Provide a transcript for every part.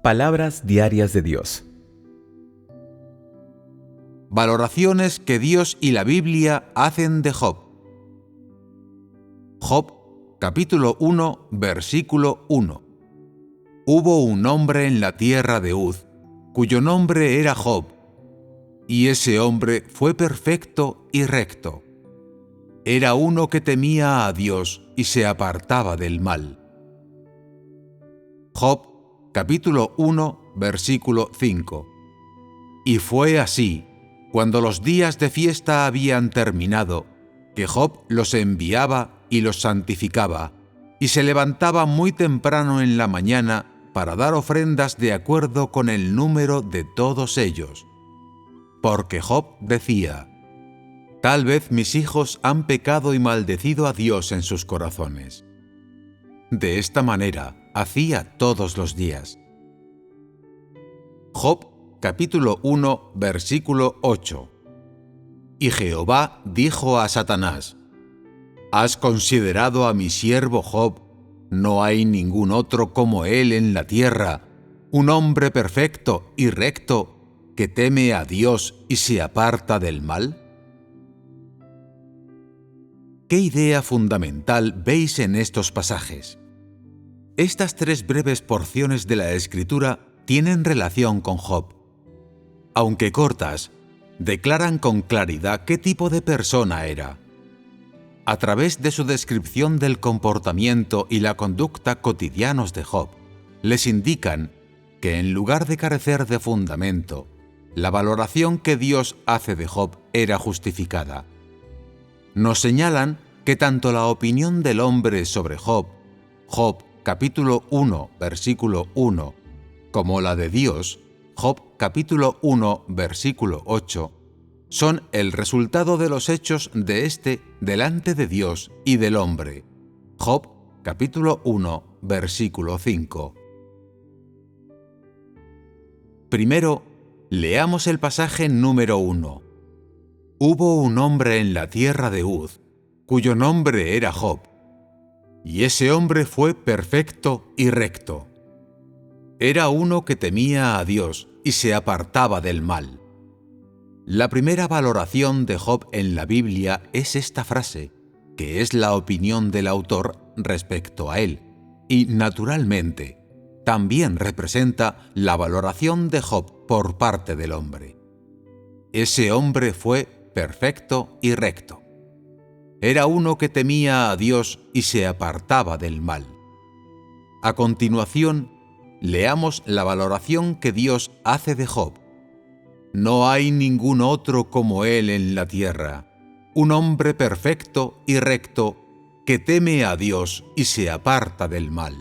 Palabras diarias de Dios. Valoraciones que Dios y la Biblia hacen de Job. Job, capítulo 1, versículo 1. Hubo un hombre en la tierra de Uz, cuyo nombre era Job, y ese hombre fue perfecto y recto. Era uno que temía a Dios y se apartaba del mal. Job, capítulo 1, versículo 5. Y fue así, cuando los días de fiesta habían terminado, que Job los enviaba y los santificaba, y se levantaba muy temprano en la mañana para dar ofrendas de acuerdo con el número de todos ellos. Porque Job decía: tal vez mis hijos han pecado y maldecido a Dios en sus corazones. De esta manera hacía todos los días. Job, capítulo 1, versículo 8. Y Jehová dijo a Satanás: ¿has considerado a mi siervo Job? No hay ningún otro como él en la tierra, un hombre perfecto y recto, que teme a Dios y se aparta del mal. ¿Qué idea fundamental veis en estos pasajes? Estas tres breves porciones de la Escritura tienen relación con Job. Aunque cortas, declaran con claridad qué tipo de persona era. A través de su descripción del comportamiento y la conducta cotidianos de Job, les indican que en lugar de carecer de fundamento, la valoración que Dios hace de Job era justificada. Nos señalan que tanto la opinión del hombre sobre Job, Job capítulo 1, versículo 1, como la de Dios, Job capítulo 1, versículo 8, son el resultado de los hechos de éste delante de Dios y del hombre. Job capítulo 1, versículo 5. Primero, leamos el pasaje número 1. Hubo un hombre en la tierra de Uz, cuyo nombre era Job, y ese hombre fue perfecto y recto. Era uno que temía a Dios y se apartaba del mal. La primera valoración de Job en la Biblia es esta frase, que es la opinión del autor respecto a él, y, naturalmente, también representa la valoración de Job por parte del hombre. Ese hombre fue perfecto y recto. Era uno que temía a Dios y se apartaba del mal. A continuación, leamos la valoración que Dios hace de Job. No hay ningún otro como él en la tierra, un hombre perfecto y recto que teme a Dios y se aparta del mal.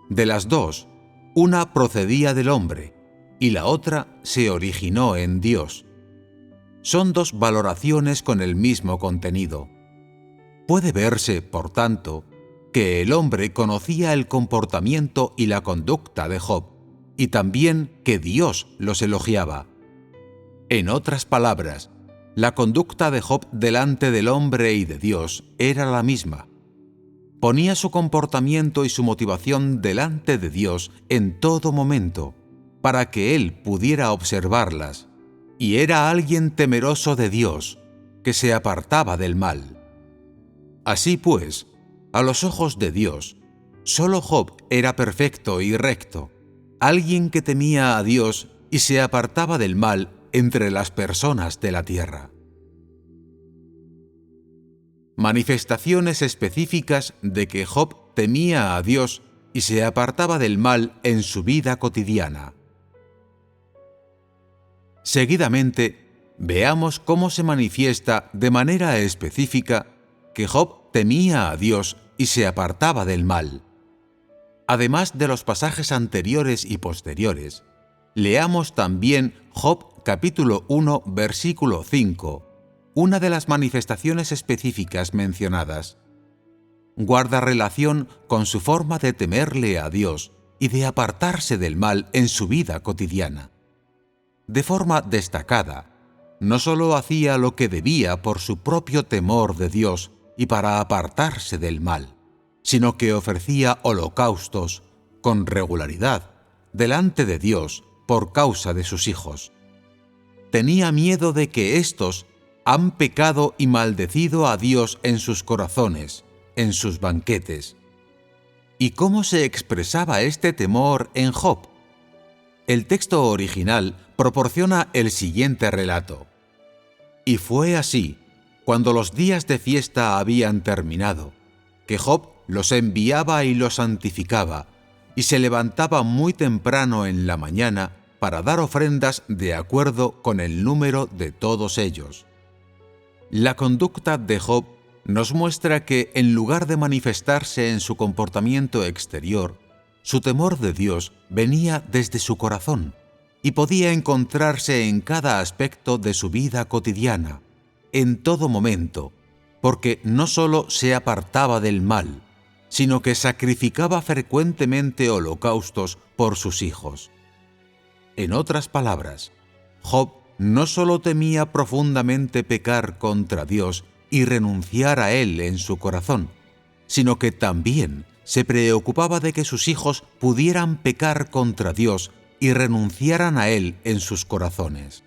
De las dos, una procedía del hombre y la otra se originó en Dios. Son dos valoraciones con el mismo contenido. Puede verse, por tanto, que el hombre conocía el comportamiento y la conducta de Job, y también que Dios los elogiaba. En otras palabras, la conducta de Job delante del hombre y de Dios era la misma. Ponía su comportamiento y su motivación delante de Dios en todo momento, para que él pudiera observarlas, y era alguien temeroso de Dios, que se apartaba del mal. Así pues, a los ojos de Dios, solo Job era perfecto y recto, alguien que temía a Dios y se apartaba del mal entre las personas de la tierra. Manifestaciones específicas de que Job temía a Dios y se apartaba del mal en su vida cotidiana. Seguidamente, veamos cómo se manifiesta de manera específica que Job temía a Dios y se apartaba del mal. Además de los pasajes anteriores y posteriores, leamos también Job capítulo 1, versículo 5, una de las manifestaciones específicas mencionadas. Guarda relación con su forma de temerle a Dios y de apartarse del mal en su vida cotidiana. De forma destacada, no solo hacía lo que debía por su propio temor de Dios y para apartarse del mal, sino que ofrecía holocaustos con regularidad delante de Dios por causa de sus hijos. Tenía miedo de que éstos han pecado y maldecido a Dios en sus corazones, en sus banquetes. ¿Y cómo se expresaba este temor en Job? El texto original proporciona el siguiente relato. Y fue así, cuando los días de fiesta habían terminado, que Job los enviaba y los santificaba, y se levantaba muy temprano en la mañana para dar ofrendas de acuerdo con el número de todos ellos. La conducta de Job nos muestra que, en lugar de manifestarse en su comportamiento exterior, su temor de Dios venía desde su corazón y podía encontrarse en cada aspecto de su vida cotidiana, en todo momento, porque no solo se apartaba del mal, sino que sacrificaba frecuentemente holocaustos por sus hijos. En otras palabras, Job no solo temía profundamente pecar contra Dios y renunciar a Él en su corazón, sino que también se preocupaba de que sus hijos pudieran pecar contra Dios y renunciaran a Él en sus corazones.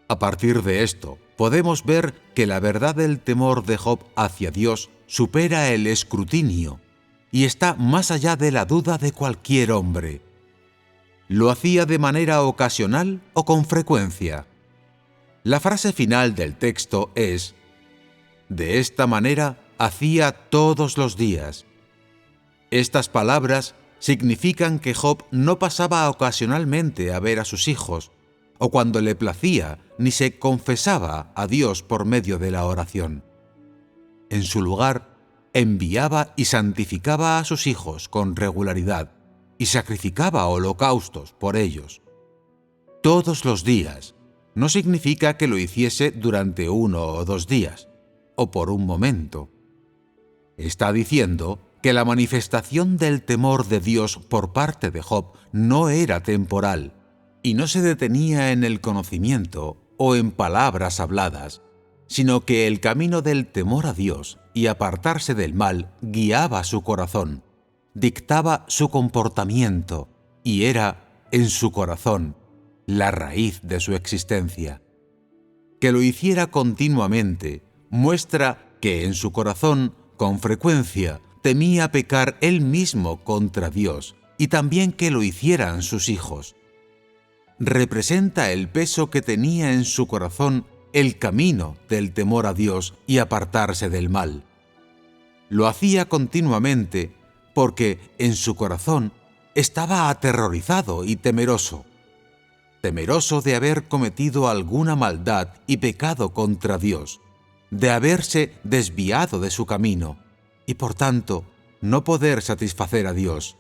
A partir de esto, podemos ver que la verdad del temor de Job hacia Dios supera el escrutinio y está más allá de la duda de cualquier hombre. ¿Lo hacía de manera ocasional o con frecuencia? La frase final del texto es: de esta manera hacía todos los días. Estas palabras significan que Job no pasaba ocasionalmente a ver a sus hijos, o cuando le placía, ni se confesaba a Dios por medio de la oración. En su lugar, enviaba y santificaba a sus hijos con regularidad y sacrificaba holocaustos por ellos. Todos los días no significa que lo hiciese durante 1 o 2 días, o por un momento. Está diciendo que la manifestación del temor de Dios por parte de Job no era temporal y no se detenía en el conocimiento o en palabras habladas, sino que el camino del temor a Dios y apartarse del mal guiaba su corazón, dictaba su comportamiento y era, en su corazón, la raíz de su existencia. Que lo hiciera continuamente muestra que en su corazón, con frecuencia, temía pecar él mismo contra Dios y también que lo hicieran sus hijos. Representa el peso que tenía en su corazón el camino del temor a Dios y apartarse del mal. Lo hacía continuamente porque en su corazón estaba aterrorizado y temeroso de haber cometido alguna maldad y pecado contra Dios, de haberse desviado de su camino y por tanto no poder satisfacer a Dios.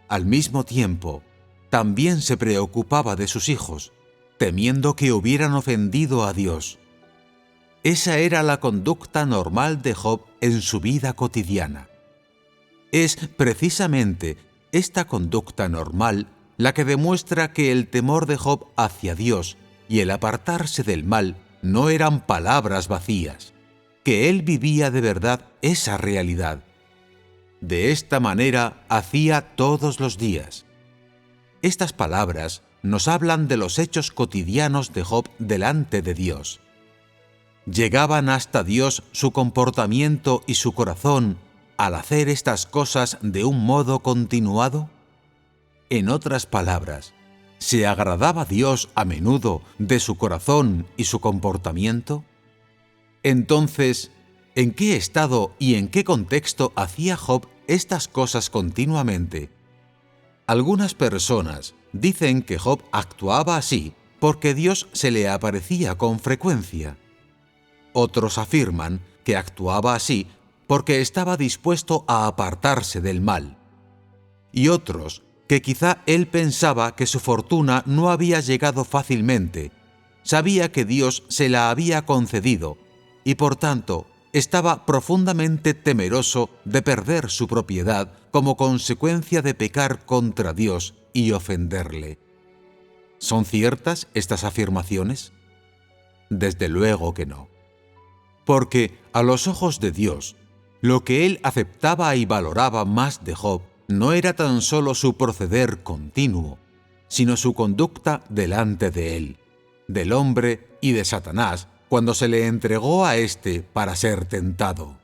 Al mismo tiempo, también se preocupaba de sus hijos, temiendo que hubieran ofendido a Dios. Esa era la conducta normal de Job en su vida cotidiana. Es precisamente esta conducta normal la que demuestra que el temor de Job hacia Dios y el apartarse del mal no eran palabras vacías, que él vivía de verdad esa realidad. De esta manera hacía todos los días. Estas palabras nos hablan de los hechos cotidianos de Job delante de Dios. ¿Llegaban hasta Dios su comportamiento y su corazón al hacer estas cosas de un modo continuado? En otras palabras, ¿se agradaba Dios a menudo de su corazón y su comportamiento? Entonces, ¿en qué estado y en qué contexto hacía Job estas cosas continuamente? Algunas personas dicen que Job actuaba así porque Dios se le aparecía con frecuencia. Otros afirman que actuaba así porque estaba dispuesto a apartarse del mal. Y otros que quizá él pensaba que su fortuna no había llegado fácilmente, sabía que Dios se la había concedido y por tanto estaba profundamente temeroso de perder su propiedad como consecuencia de pecar contra Dios y ofenderle. ¿Son ciertas estas afirmaciones? Desde luego que no. Porque a los ojos de Dios, lo que él aceptaba y valoraba más de Job no era tan solo su proceder continuo, sino su conducta delante de él, del hombre y de Satanás, cuando se le entregó a éste para ser tentado.